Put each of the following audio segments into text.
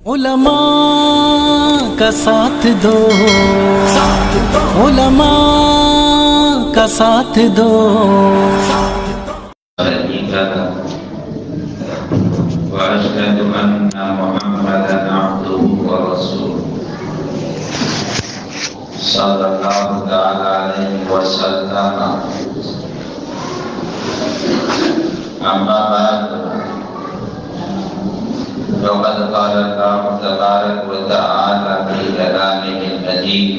علماء کا ساتھ دو، علماء کا ساتھ دو۔ وأشهد أن محمدا عبده ورسوله صلى الله تعالى عليه وسلم. أما بعد فقد قال الله تبارك وتعالى في كلامه المجيد: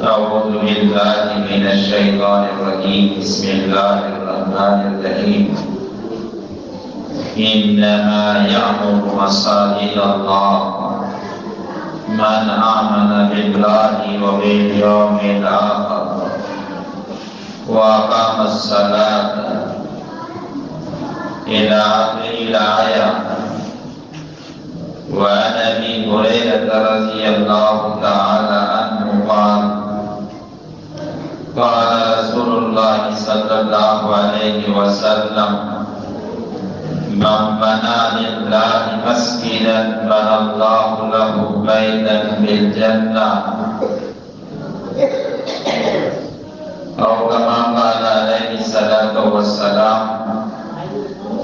أعوذ بالله من الشيطان الرجيم. بسم الله الرحمن الرحيم. إنما يعمر مساجد الله من آمن بالله وباليوم الآخر وأقام الصلاة إلى آخر الآية. وعن أبي هريرة رضي الله تعالى عنه قال: قال رسول الله صلى الله عليه وسلم: من بنى لله مسجدا بنى الله له بيتا في الجنة، أو كما قال عليه الصلاة والسلام.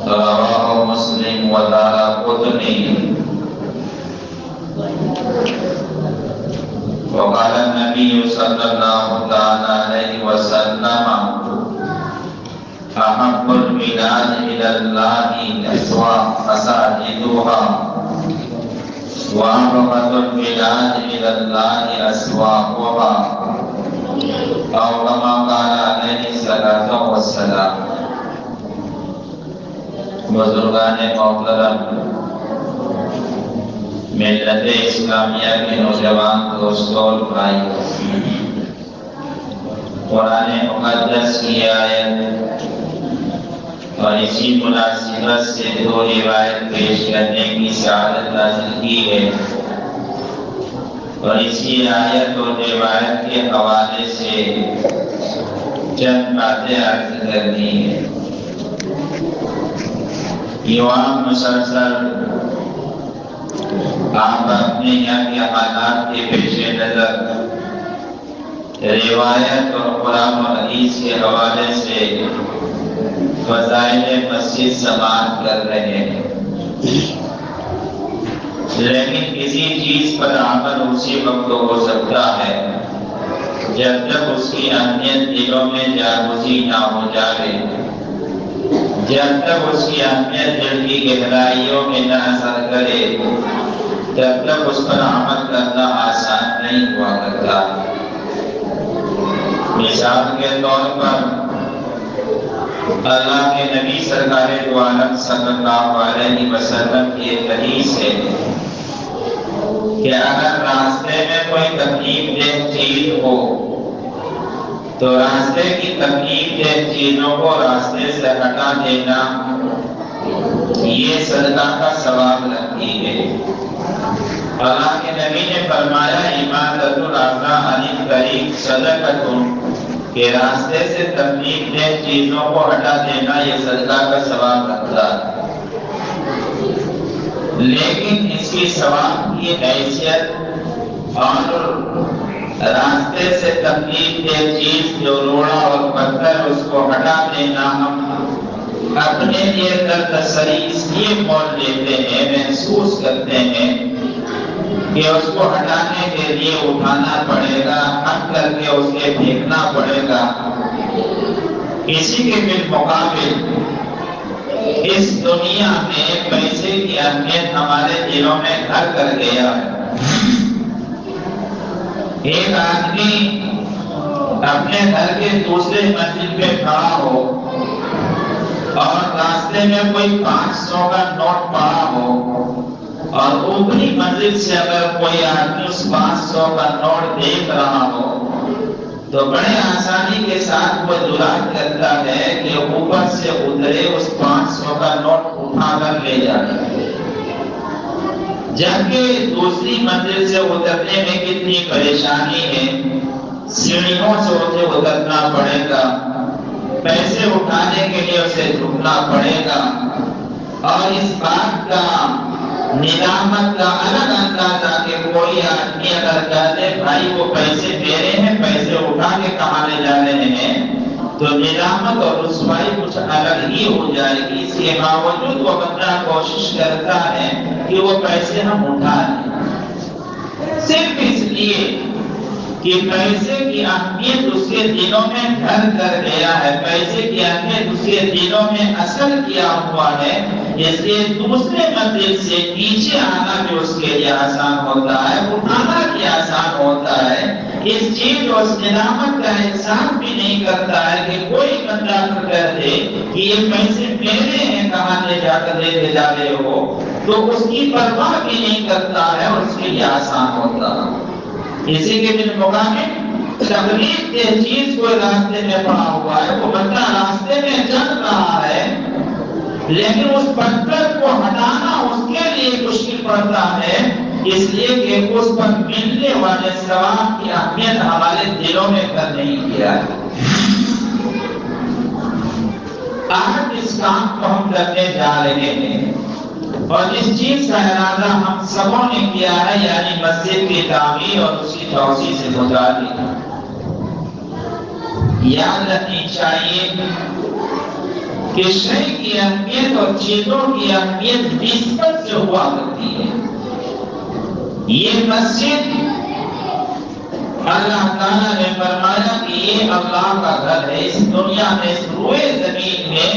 رواه مسلم ودارقطني. وقال النبي صلى الله عليه وسلم: أحب البلاد إلى الله مساجدها، وأبغض البلاد إلى الله أسواقها، أو كما قال عليه الصلاة والسلام. بزرگان محترم، ملت اسلامیہ کے نوجوان دوستوں اور بھائیوں، قرآن مقدس کی آیت اور اسی مناسبت سے دو روایت پیش کرنے کی سعادت حاصل کی ہے، اور اسی آیت اور روایت کے حوالے سے چند باتیں عرض کرنی ہیں۔ یوام مسلسل آپ اپنے یہاں کے حالات کے پیش نظر روایت اور قرآن و حدیث کے حوالے سے فضائل مسجد سماعت کر رہے ہیں، لیکن کسی چیز پر عمل اسی وقت ہو سکتا ہے جب تک اس کی اہمیت دلوں میں جاگزی نہ ہو جائے، جب تک اس کی اہمیت دل کی گہرائیوں میں نہ اثر کرے، تب تک اس پر عمل کرنا آسان نہیں ہوا کرتا۔ مثال کے طور پر اللہ کے نبی سرکار دو عالم صلی اللہ علیہ وسلم کی ایک حدیث ہے کہ اگر راستے میں کوئی تکلیف دہ چیز ہو تو راستے کی تکلیف دہ چیزوں کو راستے سے ہٹا دینا یہ صدقہ کا ثواب رکھتی ہے۔ اللہ کے نبی نے فرمایا: اماطۃ الاذی عن الطریق صدقۃ، کہ راستے سے تکلیف دہ چیزوں کو ہٹا دینا یہ صدقہ کا ثواب رکھتا ہے۔ لیکن اس کی ثواب کی حیثیت اور راستے سے تکلیف دہ چیز جو روڑا اور پتھر اس کو ہٹا دینا ہم اپنے لیے تسلی اس لیے مول لیتے ہیں، محسوس کرتے ہیں کہ اس کو ہٹانے کے لیے اٹھانا پڑے گا، ہٹ کر کے اس کے پھینکنا پڑے گا۔ اسی کے بالمقابل اس دنیا میں پیسے کی اہمیت ہمارے دلوں میں گھر کر گیا ہے۔ ایک آدمی اپنے گھر کے دوسرے منزل پہ کھڑا ہو اور راستے میں کوئی 500 کا نوٹ پڑا ہو، اور اوپری منزل سے اگر کوئی آدمی اس 500 کا نوٹ دیکھ رہا ہو تو بڑے آسانی کے ساتھ وہ جرات کرتا ہے کہ اوپر سے اترے اس 500 کا نوٹ اٹھا کر لے جانا ہے، جبکہ دوسری منزل سے اترنے میں کتنی پریشانی ہے، سیڑھیوں سے اسے اترنا پڑے گا، پیسے اٹھانے کے لیے اسے جھکنا پڑے گا، اور اس بات کا ندامت کا الگ اندازہ کہ کوئی آدمی اگر کہتے بھائی وہ پیسے میرے ہیں، پیسے اٹھا کے کہاں لے جا رہے ہیں، تو ندامت اور رسوائی کچھ الگ ہی ہو جائے گی۔ اس کے باوجود وہ بندہ کوشش کرتا ہے کہ وہ پیسے ہم اٹھا لیں، صرف اس لیے کہ پیسے کی اہمیت اس کے دلوں میں گھر کر گیا ہے، پیسے کی اہمیت اس کے دلوں میں اثر کیا ہوا ہے، اس لیے دوسرے منزل سے نیچے آنا بھی اس کے لیے آسان ہوتا ہے، اٹھانا بھی آسان ہوتا ہے۔ اس چیز اور اس ندامت کا احساس بھی نہیں کرتا ہے کہ کوئی بندہ کر کہہ دے کہ یہ پیسے میرے ہیں، کہاں لے جا کر لے کے جا رہے ہو، تو اس کی پرواہ بھی نہیں کرتا ہے اور اس کے لیے آسان ہوتا ہے۔ اسی کے بالمقابل تکلیف کے چیز کوئی راستے میں پڑا ہوا ہے، وہ بندہ راستے میں چل رہا ہے، لیکن اس پتھر کو ہٹانا اس کے لیے مشکل پڑتا ہے، اس لیے کہ اس پر ملنے والے ثواب کی اہمیت ہمارے دلوں میں کر نہیں کیا ہے۔ آج اس کام کو ہم کرنے جا رہے ہیں اور جس چیز کا ارادہ ہم سبوں نے کیا ہے، یعنی مسجد کی تعمیر اور اس کی توسیع سے متعلق، یاد رکھنی چاہیے کہ شے کی اہمیت اور چیزوں کی اہمیت نسبت سے ہوا کرتی ہے۔ یہ مسجد اللہ تعالیٰ نے فرمایا کہ یہ اللہ کا گھر ہے، اس دنیا میں، اس روئے زمین میں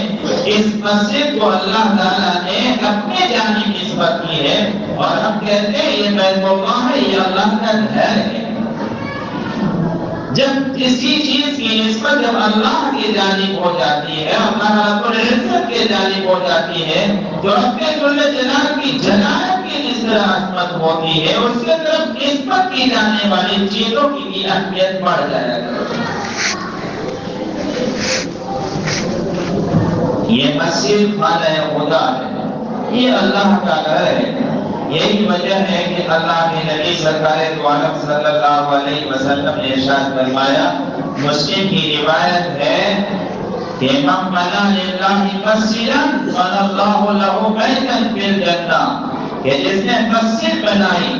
اس مسجد کو اللہ تعالیٰ نے اپنے جانب نسبت کی ہے، اور ہم کہتے ہیں یہ بیت اللہ ہے، یہ اللہ کا گھر ہے۔ جب کسی چیز کی نسبت جب اللہ کی جانب ہو جاتی ہے، اللہ رب العزت کی جانب ہو جاتی ہے، تو رب جل جلالہ کی جلالت کی جس طرح عظمت ہوتی ہے، اس کے طرف نسبت کی جانے والی چیزوں کی بھی اہمیت بڑھ جایا کرتی ہے۔ یہ مسجد خانہ خدا ہے، یہ اللہ کا گھر ہے۔ یہی وجہ ہے کہ اللہ کے نبی سرکار دو عالم صلی اللہ علیہ وسلم نے ارشاد فرمایا، مسلم کی روایت ہے کہ من بنى للہ مسجدا بنى اللہ له بیتا فی الجنہ، کہ جس نے مسجد بنائی،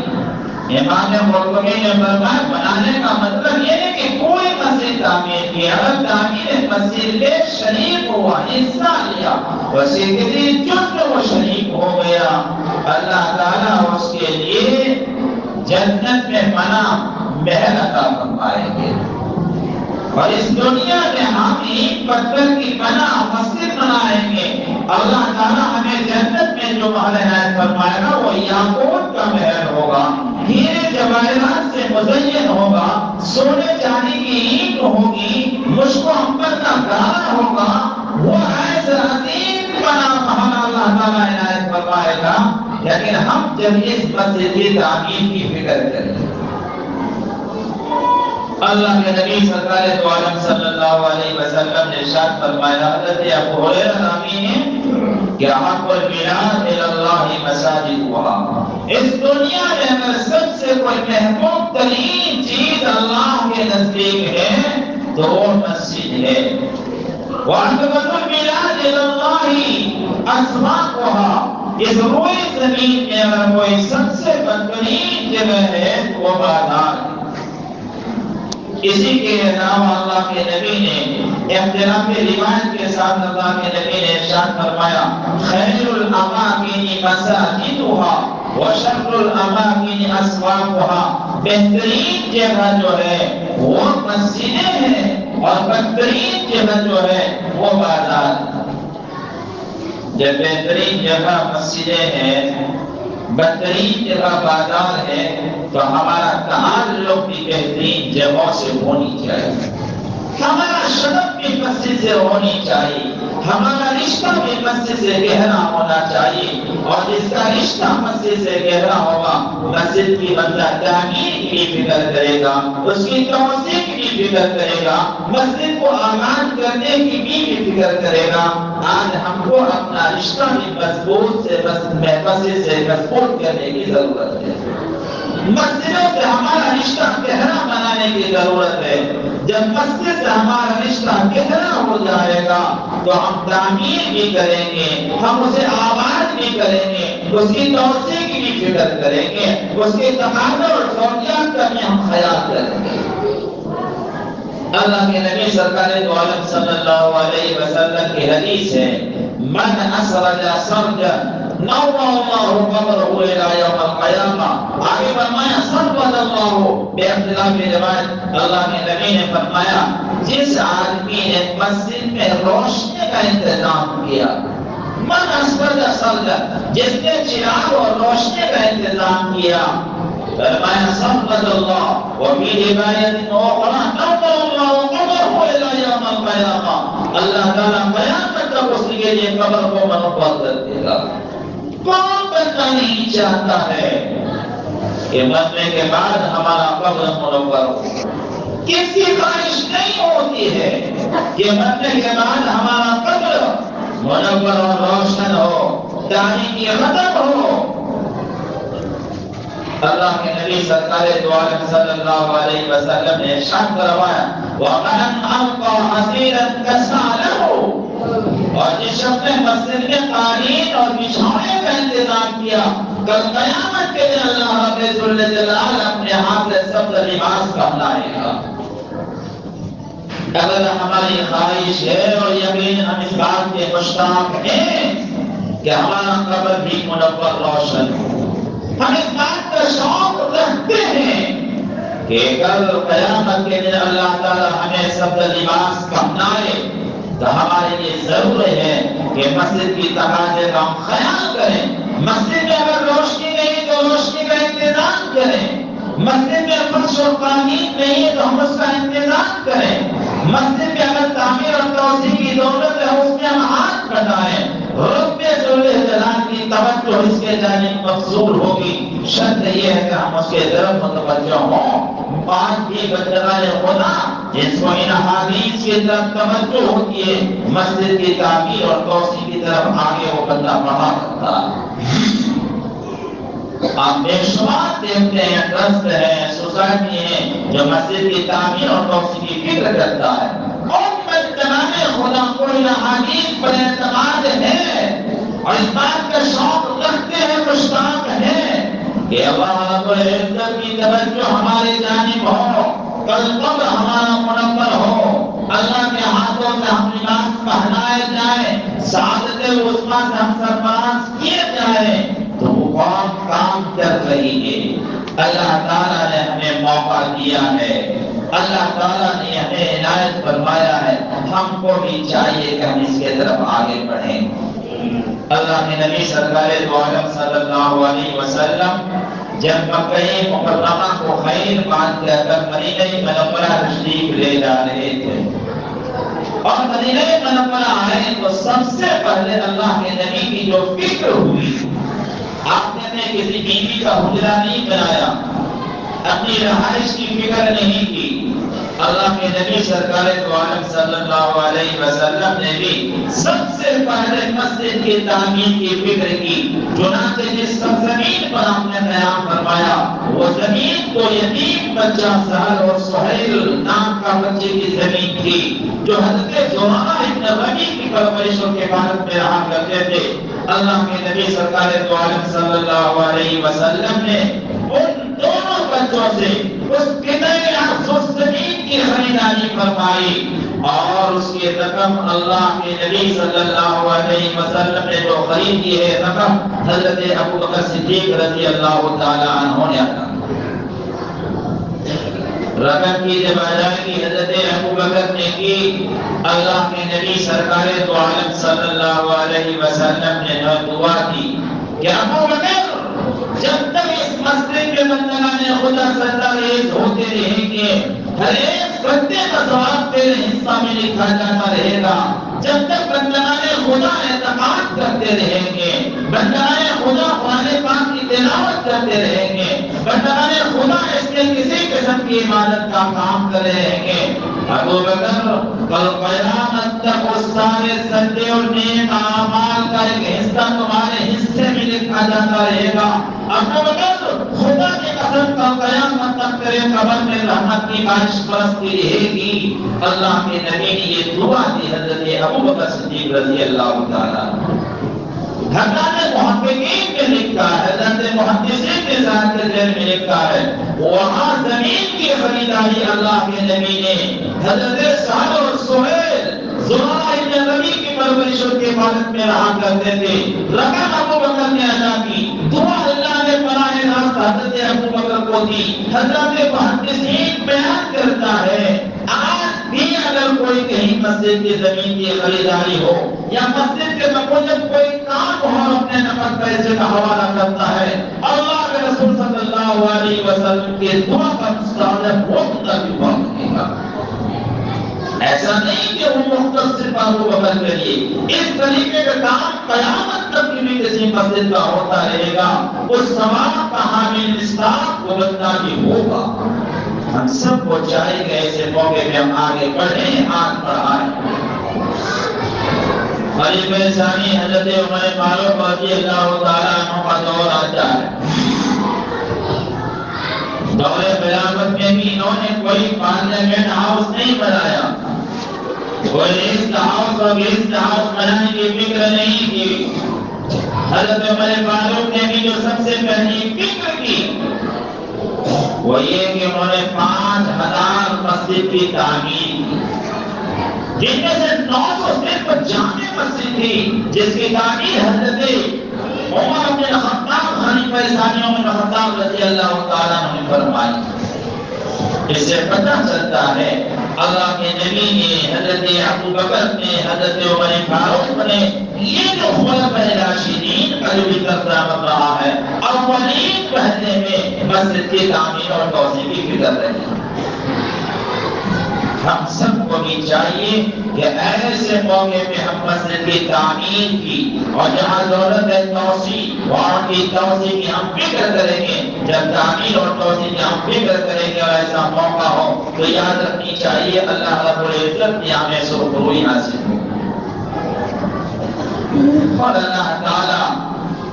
امام قرطبی نے فرمایا بنانے کا مطلب یہ ہے کہ کوئی مسجد تعمیر کی، اگر تعمیر مسجد کے شریک ہوا، حصہ لیا، ویسے کسی جز میں وہ شریک ہو گیا، اللہ تعالیٰ اس کے لیے جنت میں پناہ محل عطا فرمائیں گے۔ اور اس دنیا میں ہم اینٹ پتھر کی بنا مسجد بنائیں گے، اللہ تعالیٰ ہمیں جنت میں جو محل عنایت فرمائے گا وہ یاقوت کا محل ہوگا، ہیرے جواہرات سے مزین ہوگا، سونے چاندی کی اینٹ ہوگی، مشک و عنبر کا گانا ہوگا، وہ ایسا عظیم بنا محل اللہ تعالیٰ عنایت فرمائے گا۔ لیکن ہم جب اس مسجد کی تعمیر کی فکر کریں، اللہ کے نبی سرکار دو عالم صلی اللہ علیہ وسلم نے ارشاد فرمایا، حضرت ابو ہریرہ راوی ہیں کہ احب البلاد الی اللہ مساجدها، اس دنیا میں اگر سب سے کوئی محبوب ترین چیز اللہ کے نزدیک ہے تو وہ مسجد ہے۔ وَأَحْبَبَ الْبِلَادِ إِلَى اللَّهِ أَسْوَاقُهَا، اس روئے زمین میں اگر کوئی سب سے بدترین جگہ ہے تو وہ بازار ہے۔ اسی کے علاوہ اللہ کے نبی نے اختلاف روایت کے ساتھ اللہ کے نبی نے ارشاد فرمایا، خیر الاماکن مساجدها وشر الاماکن اسواقها، بہترین جگہ جو ہے وہ مسجدیں ہیں اور بدترین جگہ جو ہے وہ بازار۔ جب بہترین جگہ مسجدیں ہیں، بدترین جگہ بازار ہے، تو ہمارا تعلق بھی بہترین جگہوں سے ہونی چاہیے، ہمارا شرف بھی مسجد سے ہونی چاہیے، ہمارا رشتہ بھی مسجد سے گہرا ہونا چاہیے، اور جس کا رشتہ مسجد سے گہرا ہوگا مسجد کی بندہ تعمیر کی بھی فکر کرے گا، اس کی توسیع کی بھی فکر کرے گا، مسجد کو آباد کرنے کی بھی فکر کرے گا۔ آج ہم کو اپنا رشتہ بھی مسجد سے مضبوط کرنے کی ضرورت ہے۔ مسجدوں سے ہمارا رشتہ گہرا بنانے کی ضرورت ہے. جب مسجد سے ہمارا رشتہ گہرا ہو جائے گا تو ہم تعمیر بھی کریں گے, ہم اسے آباد بھی کریں گے, اس کی توسیع کی بھی فکر کریں گے, اس کے تقاضے اور ضروریات کا بھی ہم خیال کریں گے. اللہ کے نبی سرکار دو عالم صلی اللہ علیہ وسلم کی حدیث ہے, من اسرج سرجا نور اللہ قبرہ الی یوم القیامہ. آگے فرمایا صبر اللہ بے اختلاف روایت, اللہ کے نبی نے فرمایا جس آدمی نے مسجد میں روشنی کا انتظام کیا, من اسرج سرجا, جس نے چراغ اور روشنی کا انتظام کیا, فرمایا صبر اللہ وفی روایت اخرى نور اللہ قبرہ الی یوم القیامہ. اللہ تعالیٰ قیامت تک اس کے لیے قبر کو منور کر دے گا. کون بندہ نہیں چاہتا ہے کہ مرنے کے بعد ہمارا قبر منور ہو؟ کس کی خواہش نہیں ہوتی ہے کہ مرنے کے بعد ہمارا قبر منور اور روشن ہو, تاریکی ختم ہو. اللہ کے نبی سرکار دو عالم صلی اللہ علیہ وسلم نے ارشاد فرمایا وَمَنْ أَلْقَى حَسِيرًا كَسَالَهُ, اور جس شخص نے مسجد میں قالین اور بچھونے کا انتظام کیا, کل قیامت کے دن اللہ رب الجلال اپنے ہاتھ سے سبز لباس پہنائے گا. اگر ہماری خواہش ہے اور یقین ہم اس بات کے مشتاق ہیں کہ ہمارا قبر بھی منور روشن ہو, ہم اس بات کا شوق رکھتے ہیں کہ کل قیامت کے دن اللہ تعالی ہمیں سبز لباس پہنائے, تو ہمارے لیے ضرور ہے کہ مسجد کی تقاضے کا ہم خیال کریں. مسجد میں اگر روشنی نہیں تو روشنی کا انتظام کریں, مسجد میں فرش و قالین نہیں تو ہم اس کا انتظام کریں, مسجد میں اگر تعمیر اور توسیع کی ضرورت ہے اس میں ہم ہاتھ بٹائیں. رب ذوالجلال کی توجہ اس کے جانب مبذول ہوگی, شرط یہ ہے کہ ہم اس کے طرف متوجہ ہوں. بات بھی بندگان خدا جس کو ان حدیث کی طرف توجہ ہوتی ہے, مسجد کی تعمیر اور توسیع کی طرف آگے وہ بندہ بڑھا سکتا ہے. آپ بے شمار دیکھتے ہیں ٹرسٹ ہے, سوسائٹی ہے جو مسجد کی تعمیر اور توسیع کی فکر کرتا ہے. اور بندگان خدا کو ان حدیث پر اعتماد ہے اور اس بات کا شوق رکھتے ہیں, مشتاق ہیں کہ اللہ رب العزت کی توجہ ہمارے جانب ہو, کل قبر ہمارا منور ہو, اللہ کے ہاتھوں سے ہم لباس پہنائے جائیں, سعادت عظمیٰ سے ہم سرفراز کیے جائیں. تو وہ کون کام کر رہی ہے؟ اللہ تعالیٰ نے ہمیں موقع دیا ہے, اللہ تعالیٰ نے ہمیں عنایت فرمایا ہے, ہم کو بھی چاہیے کہ ہم اس کے طرف آگے بڑھیں. اللہ کے نبی سرکار دو عالم صلی اللہ علیہ وسلم جب مکہ مکرمہ کو خیر باندھ کر مدینہ منورہ تشریف لے جا رہے تھے اور مدینہ منورہ آئے تو سب سے پہلے اللہ کے نبی کی جو فکر ہوئی, آپ نے کسی بیوی کا حجرہ نہیں بنایا, اپنی رہائش کی فکر نہیں کی. اللہ کے نبی سرکار دو عالم صلی اللہ علیہ وسلم نے بھی سب سے پہلے مسجد کی تعمیر کی فکر کی. چنانچہ جس زمین پر ہم نے قیام فرمایا وہ زمین تو یتیم بچہ سہل اور سہیل نام کا بچے کی زمین تھی جو حضرت زرارہ ابن ربیع کی پرورش اور کفالت میں رہا کرتے تھے. اللہ کے نبی سرکار دو عالم صلی اللہ علیہ وسلم نے ان دونوں بچوں سے اس کتنے افسوس زمین کی خریداری فرمائی اور اس کی رقم اللہ کے نبی صلی اللہ علیہ وسلم نے جو خریدی ہے رقم حضرت ابو بکر صدیق رضی اللہ تعالی عنہ نے ادا رقم کی جب ادائیگی حضرت ابو بکر نے کی. اللہ کے نبی سرکار دو عالم صلی اللہ علیہ وسلم نے دعا دی کہ ابو بکر جب تک اس مسجد کے بندگان خدا سجدہ ریز ہوتے رہیں گے, ہر ایک بندے کا ثواب تیرے حصہ میں لکھا جاتا رہے گا. جب تک بندگان خدا اعتقاد کرتے رہیں گے, بندگان خدا قرآن پاک کی تلاوت کرتے رہیں گے, بندگان خدا اس کے کسی قسم کی عبادت کا کام کرتے رہیں گے, ابو بکر کل قیامت تک اس سارے سجدے اور نیک اعمال کا ایک حصہ تمہارے حصے میں لکھا جاتا رہے گا. ابو بکر خدا کی قسم کا قیامت تک تیرے قبر میں رحمت کی بارش برستی رہے گی۔ اللہ کے نبی نے یہ دعا دی حضرت ابوبکر صدیق رضی اللہ تعالیٰ۔ حضرت محققین میں لکھا ہے، حضرت محدثین کے ذات کے ذہن میں لکھا ہے، وہاں زمین کی خریداری اللہ کے نبی نے حضرت سعد اور سہیل زرارہ ابن نبی کی پرورش کے حفاظت میں رہا کرتے تھے، رقم ابو بکر نے ادا کی، دعا اللہ نے براہ راست حضرت ابو بکر کو دی۔ حضرت محدثین بیان کرتا ہے آج بھی اگر کوئی کہیں مسجد کی زمین کی خریداری ہو یا مسجد کے مقصد کوئی کام ہو، اپنے نقد پیسے کا حوالہ کرتا ہے، اللہ کے رسول صلی اللہ علیہ وسلم کے دعا کا مستحق وہ مطابق مانگے گا۔ ایسا نہیں کہ وہ مختص صرف ابو بکر کے لیے، اس طریقے کا کام قیامت تک بھی کسی مسجد کا ہوتا رہے گا، اس ثواب کا حامل مصداق وہ بندہ بھی ہوگا۔ ہم سب کو چاہیے کہ ایسے موقع پہ ہم آگے بڑھیں، ہاتھ بڑھائیں۔ خلیفہ ثانی حضرت عمر فاروق رضی اللہ تعالیٰ عنہ کا دور آتا ہے۔ دور خلافت میں بھی انہوں نے کوئی پارلیمنٹ ہاؤس نہیں بنایا، کوئی ریسٹ ہاؤس اور گیسٹ ہاؤس بنانے کی فکر نہیں کی۔ حضرت عمر فاروق نے بھی جو سب سے پہلی فکر کی وہ یہ کہ انہوں نے 5000 مسجد کی تعمیر کی، جن میں سے 900 صرف جامع مسجد تھی، جس کی تعمیر حضرت عمر بن الخطاب خلیفہ ثانی عمر بن الخطاب رضی اللہ تعالیٰ عنہ نے فرمائی۔ اس سے پتہ چلتا ہے اللہ کے نبی نے، حضرت ابو بکر نے، حضرت عمر فاروق نے یہ جو خلفائے راشدین کا جو ذکر رہا ہے، اولین پہلے میں مسجد کی تعمیر اور توسیع کی فکر رہی۔ ہم سب کو بھی چاہیے کہ ایسے موقع پہ ہم مسجد کی تعمیر کی اور جہاں ضرورت ہے توسیع، وہاں کی توسیع کی ہم فکر کریں گے۔ جب تعمیر اور توسیع کی ہم فکر کریں گے اور ایسا موقع ہو تو یاد رکھنی چاہیے اللہ رب العزت نے ہمیں سرخروئی حاصل ہو۔ اور اللہ تعالیٰ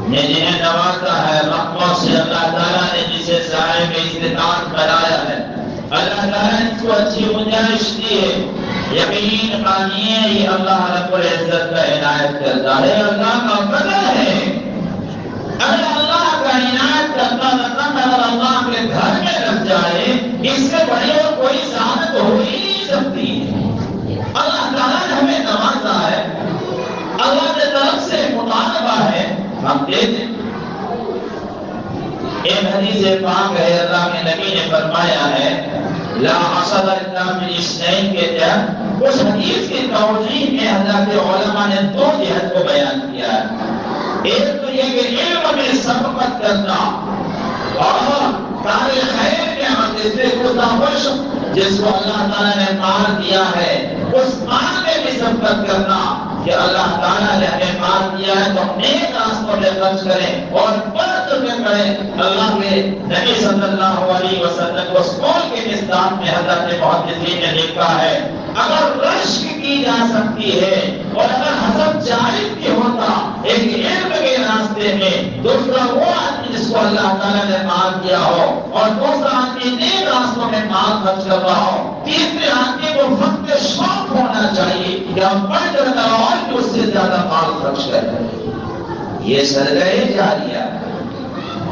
نے جنہیں نوازا ہے، رحمتوں سے اللہ تعالیٰ نے جسے صاحب استطاعت بنایا ہے، اللہ تعالیٰ نے اس کو اچھی گنجائش دی ہے۔ یقین مانیے یہ اللہ رب العزت کا عنایت کرتا ہے، اللہ کا فضل ہے۔ اگر اللہ کا عنایت کرتا رقم اگر اللہ کے گھر میں لگ جائے، اس سے بڑی اور کوئی سعادت ہو ہی نہیں سکتی۔ اللہ تعالیٰ نے ہمیں نوازا ہے، اللہ کی طرف سے مطالبہ ہے، ہم دے دیں۔ ایک حدیث پاک ہے، اللہ کے نبی نے فرمایا ہے لا حسد الا من اثنين کے تحت اس حدیث کی توضیح میں حضرت علماء نے 2 جہت کو بیان کیا ہے۔ ایک تو یہ کہ علم میں سبقت کرنا اور کار خیر کے عمل سے گزارش جس کو اللہ تعالیٰ نے مال دیا ہے اس مال میں بھی سبقت کرنا کہ اللہ تعالیٰ نے ہمیں مال دیا ہے تو نیک راستوں میں خرچ کریں اور برت میں کریں۔ اللہ کے نبی صلی اللہ علیہ وسلم کو قول کے مصداق میں حضرت محدثین نے لکھا ہے اگر رشک کی جا سکتی ہے اور اگر حسد جائز بھی ہوتا ایک علم کے راستے میں، دوسرا وہ آدمی جس کو اللہ تعالیٰ نے مال دیا ہو اور دوسرا آدمی نیک راستوں میں مال خرچ کر رہا ہو، تیسرے آدمی کو وقت شوق ہونا چاہیے کہ ہم بڑھ کر اور کہ اس سے زیادہ مال خرچ کریں۔ یہ صدقہ جاریہ۔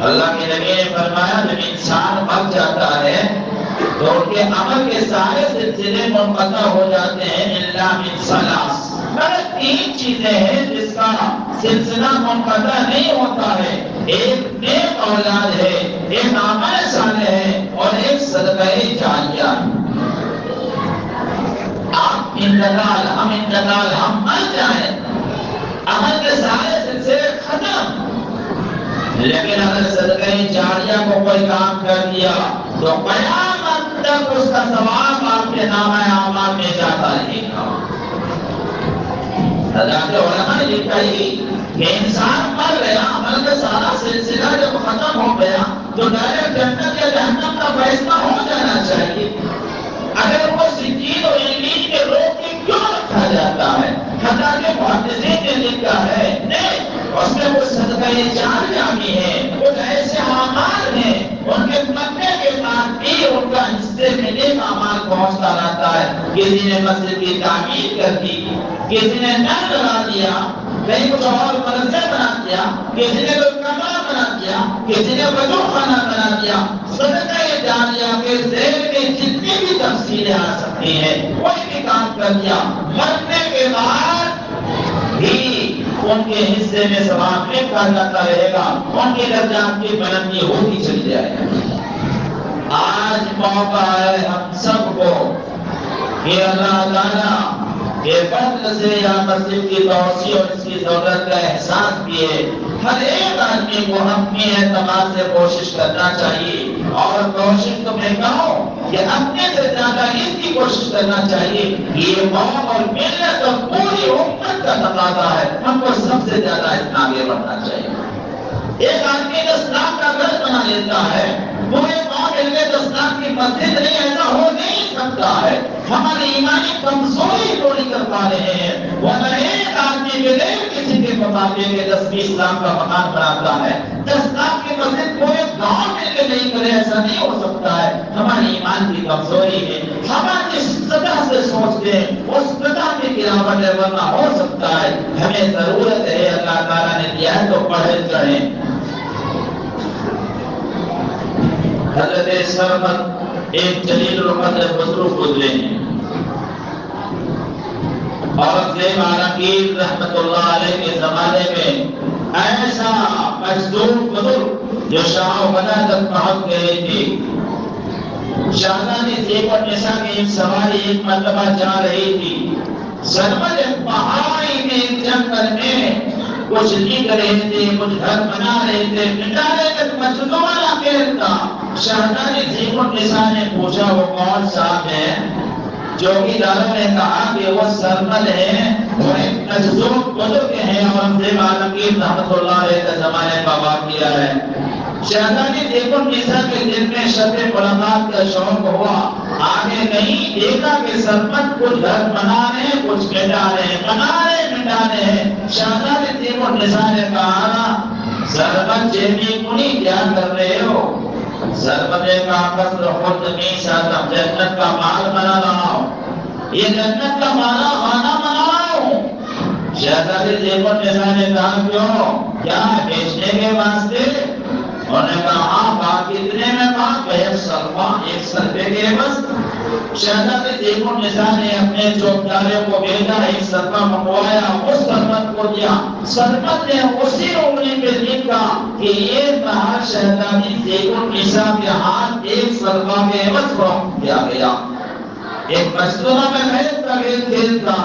اللہ کے نبی نے فرمایا جب انسان مر جاتا ہے تو ان کے عمل کے سارے سلسلے منقطع ہو جاتے ہیں الا من ثلاث، مگر 3 چیزیں ہیں جس کا سلسلہ منقطع نہیں ہوتا ہے۔ ایک نیک اولاد ہے، ایک عمل صالح ہے اور ایک صدقہ جاریہ۔ آپ انتقال ہم مر جائیں، عمل کے سارے سلسلے ختم، لیکن اگر صدقہ جاریہ کو کوئی کام کر دیا تو قیامت تک اس کا ثواب آپ کے نامہ اعمال میں جاتا رہے گا۔ حضرات علماء نے لکھا ہی کہ انسان مر گیا، عمل کا سارا سلسلہ جب ختم ہو گیا تو ڈائریکٹ جنت یا جہنم کا فیصلہ ہو جانا چاہیے۔ اگر وہ سجین اور علیین کے روک کے کیوں رکھا جاتا ہے؟ حضرات محدثین نے لکھا ہے نہیں، اس میں وہ صدقہ جاریہ بھی ہے، وہ ایسے اعمال ہیں ان کے کسی نے مسجد کی تعمیر کر دی، کسی نے نل لگا دیا، کہیں کچھ اور مدرسہ بنا دیا، کسی نے کوئی کمرہ بنا دیا، کسی نے وضو خانہ بنا دیا، صدقہ جاریہ کے ذیل میں جتنی بھی تفصیلیں آ سکتی ہیں کوئی بھی کام کر دیا، مرنے کے بعد بھی ان کے حصے میں ثواب لکھا جاتا رہے گا، ان کے درجات کی بلندی ہوتی چلی جائے گی۔ آج موقع ہے ہم سب کو کہ اللہ تعالیٰ کے فضل سے یا مسجد کی توسیع اور اس کی ضرورت کا احساس کیے، ہر ایک آدمی کو اپنے اعتماد سے کوشش کرنا چاہیے، اور کوشش تو میں کہوں کہ اپنے سے زیادہ اس کی کوشش کرنا چاہیے کہ یہ قوم اور ملت اور پوری امت کا تقاضا ہے، ہم کو سب سے زیادہ اس میں آگے بڑھنا چاہیے۔ ایک آدمی 10 لاکھ کا گھر بنا لیتا ہے، پورے قوم مل کے 10 لاکھ کی مسجد نہیں، ایسا ہو نہیں سکتا ہے۔ ہماری ایمانی کمزوری پوری کر پا رہے ہیں، ورنہ ایک آدمی بغیر کسی کے مقابلے کے 10-20 لاکھ کا مکان بناتا ہے۔ 10 لاکھ کی مسجد پورے گاؤں مل کے نہیں کرے، ایسا نہیں ہو سکتا ہے۔ ہماری ایمان کی کمزوری ہے، ہم جس سطح سے سوچتے ہیں اس سطح کی گراوٹ ہے، ورنہ ہو سکتا ہے۔ ہمیں ضرورت ہے، اللہ تعالیٰ نے دیا ہے تو پڑھے چڑھیں۔ حضرت سرمد ایک جلیل القدر بزرگ گزرے ہیں، اورنگزیب عالمگیر رحمت اللہ علیہ کے زمانے میں ایسا مجذوب بزرگ جو شاہ و بنا تک پہنچ گئے تھے۔ شہزادی زیب النساء کی ایک سواری ایک مرتبہ جا رہی تھی، سرمد ایک پہاڑی میں ایک جنگل میں کچھ لکھ رہے تھے، کچھ گھر بنا رہے تھے، مٹارے تک مجنونہ کھیل تھا۔ شہزادی زیب النساء نے پوچھا وہ کون صاحب ہے؟ چوکیداروں نے کہا کہ وہ سرمد ہے، وہ ایک مجذوب بزرگ ہیں، اورنگزیب عالمگیر رحمت اللہ علیہ کے زمانے کا واقعہ ہے۔ شہزادی زیب النساء کے دل میں شب ملاقات کا شوق ہوا، آگے نہیں دیکھا کہ سرمد کچھ گھر بنا رہے ہیں، کچھ مٹا رہے ہیں، بنا رہے ہیں، مٹا رہے ہیں۔ شہزادی زیب النساء نے کہا سرمد جیبی کنی کیا کر رہے ہو؟ سرمد نے کہا قصر خود نہیں چاہتا، جنت کا مال بنا رہا ہوں، یہ جنت کا مالا خانہ بنا رہا ہوں۔ شہزادی زیب النساء نے کہا کیوں؟ کیا بیچنے کے واسطے؟ انہوں نے کہا ہاں، باقی اتنے میں کہا ایک سرپے کے بس۔ شہزادی زیب النساء نے اپنے چوکیداروں کو بھیجا، ایک سرپا منگوایا، اس سرمد کو دیا۔ سرمد نے اسی انگلی پہ لکھا کہ یہ کہا شہزادی زیب النساء کے ہاتھ ایک سرپا کے عوض فروخت کیا گیا۔ ایک مجنونہ میں بھیج کا کھیل تھا،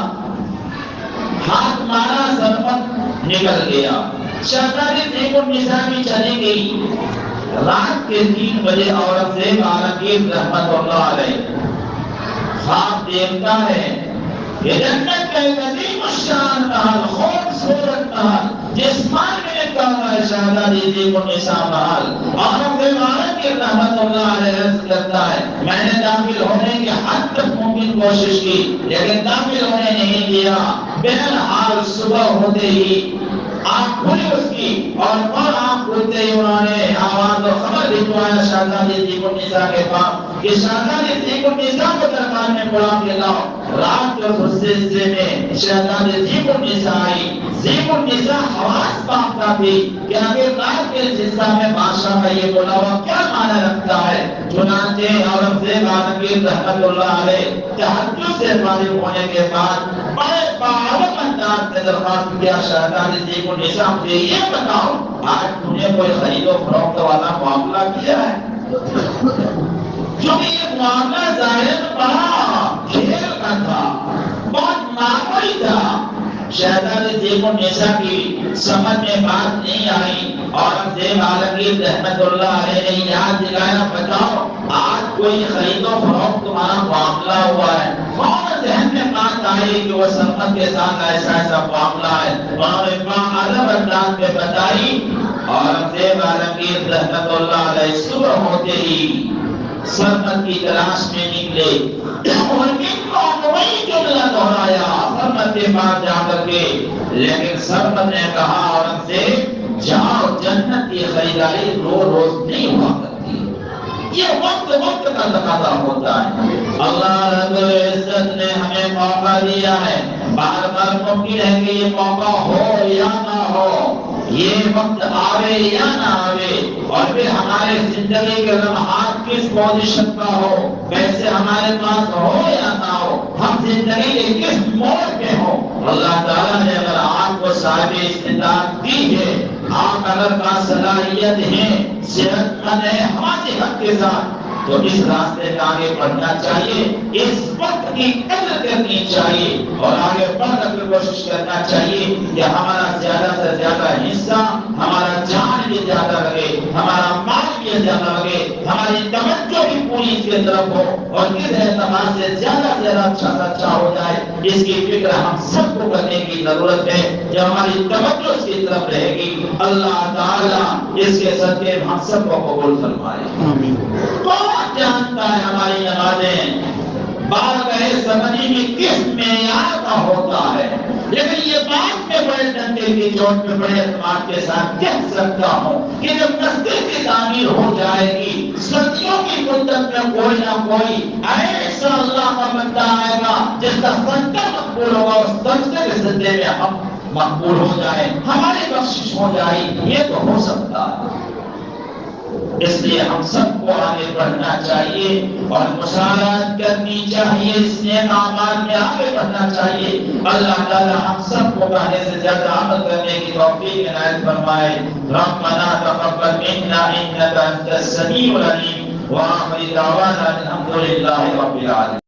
ہاتھ مارا، سرمد نکل گیا۔ شہزادی زیب النساء بھی چلی گئی۔ رات کے 3 بجے اورنگزیب عالمگیر رحمت اللہ علیہ خواب دیکھتا ہے کہ جنت کا ایک عظیم الشان محل، خوبصورت محل، جس محل میں نکالا ہے شہزادی زیب النساء محل۔ اورنگزیب عالمگیر رحمت اللہ علیہ عرض کرتا ہے میں نے داخل ہونے کی حد تک ممکن کوشش کی، لیکن داخل ہونے نہیں دیا۔ بہرحال صبح ہوتے ہی آنکھ کھلی اس کی، اور آنکھ کھلتے ہی انہوں نے آواز اور خبر بھجوایا شہزادی زیب النساء کے پاس کہ شہزادی زیب النساء کو دربار میں بلا کے لاؤ۔ رات کے اس حصے میں شہزادی زیب النساء آئی۔ زیب النساء حواس پاتا تھی کہ اگر رات کے حصہ میں بادشاہ کا یہ بلاوا کیا معنی رکھتا ہے۔ چنانچہ اورنگزیب عالمگیر رحمت اللہ علیہ تہجد سے فارغ ہونے کے بعد بڑے باوقار انداز سے درخواست کیا شہزادی زیب النساء مجھے یہ بتاؤ آج تم نے کوئی خرید و فروخت والا معاملہ کیا ہے؟ کیونکہ یہ معاملہ ظاہر بڑا کھیل کا تھا، بہت معمولی تھا۔ شہزادی زیب النساء کی سمجھ میں بات نہیں آئی۔ اورنگزیب عالمگیر رحمت اللہ علیہ نے یاد دلایا بتاؤ آج کوئی خرید و فروخت تمہارا معاملہ ہوا ہے؟ فوراً ذہن میں بات آئی کہ وہ سرمد کے ساتھ ایسا معاملہ ہے۔ انہوں نے الگ انداز میں بتائی۔ اورنگزیب عالمگیر رحمت اللہ علیہ صبح ہوتے ہی سرمد کی تلاش میں نکلے، اور وہی جملہ دہرایا سرمد کے پاس جا کر کے، لیکن سرمد نے کہا اورنگزیب جاؤ، جنت کی خریداری روز نہیں ہوا کرتی، یہ وقت کا تقاضا ہوتا ہے۔ اللہ رب العزت نے دیا ہے، بار بار ممکن ہے کہ یہ موقع ہو یا نہ ہو، یہ وقت آوے یا نہ آوے، اور پھر ہمارے زندگی کے لمحات کس پوزیشن کا ہو، ویسے ہمارے پاس ہو یا نہ ہو، ہم زندگی کے کس موڑ پہ ہو، اللہ تعالیٰ نے اگر آپ کو صاحب استطاعت دی ہے، آپ اگر کا صلاحیت ہے، صحت مند ہے، ہماری حق کے ساتھ، تو اس راستے میں آگے بڑھنا چاہیے، اس وقت کی قدر کرنی چاہیے اور آگے بڑھ کر کوشش کرنا چاہیے کہ ہمارا زیادہ سے زیادہ حصہ، ہمارا جان بھی زیادہ لگے، ہمارا مال بھی زیادہ لگے، ہماری توجہ بھی پوری اس کی طرف ہو اور کس اعتبار سے زیادہ اچھا ہو جائے، اس کی فکر ہم سب کو کرنے کی ضرورت ہے۔ جب ہماری توجہ اس کی طرف رہے گی، اللہ تعالیٰ اس کے صدقے ہم سب کو قبول فرمائے۔ آمین۔ کون جانتا ہے ہماری نمازیں بارگاہ سمجھی میں کس معیار کا ہوتا ہے، لیکن یہ بات میں بڑے ڈنڈے کی چوٹ پہ بڑے اعتماد کے ساتھ کہہ سکتا ہوں کہ جب مسجد کی تعمیر ہو جائے گی، صدیوں کی مدت میں کوئی نہ کوئی ایسا اللہ کا بندہ آئے گا جس کا صدقہ مقبول ہوگا، اس صدقے کے صدقے میں ہم مقبول ہو جائے، ہماری بخشش ہو جائے، یہ تو ہو سکتا ہے۔ اس لیے ہم سب کو آگے بڑھنا چاہیے اور مساعدت کرنی چاہیے، اس نیک اعمال میں آگے بڑھنا چاہیے۔ اللہ تعالی ہم سب کو کہنے سے زیادہ عمل کرنے کی توفیق عنایت فرمائے۔ ربنا تقبل منا انك انت السميع العليم وآخر دعوانا الحمد لله رب العالمين۔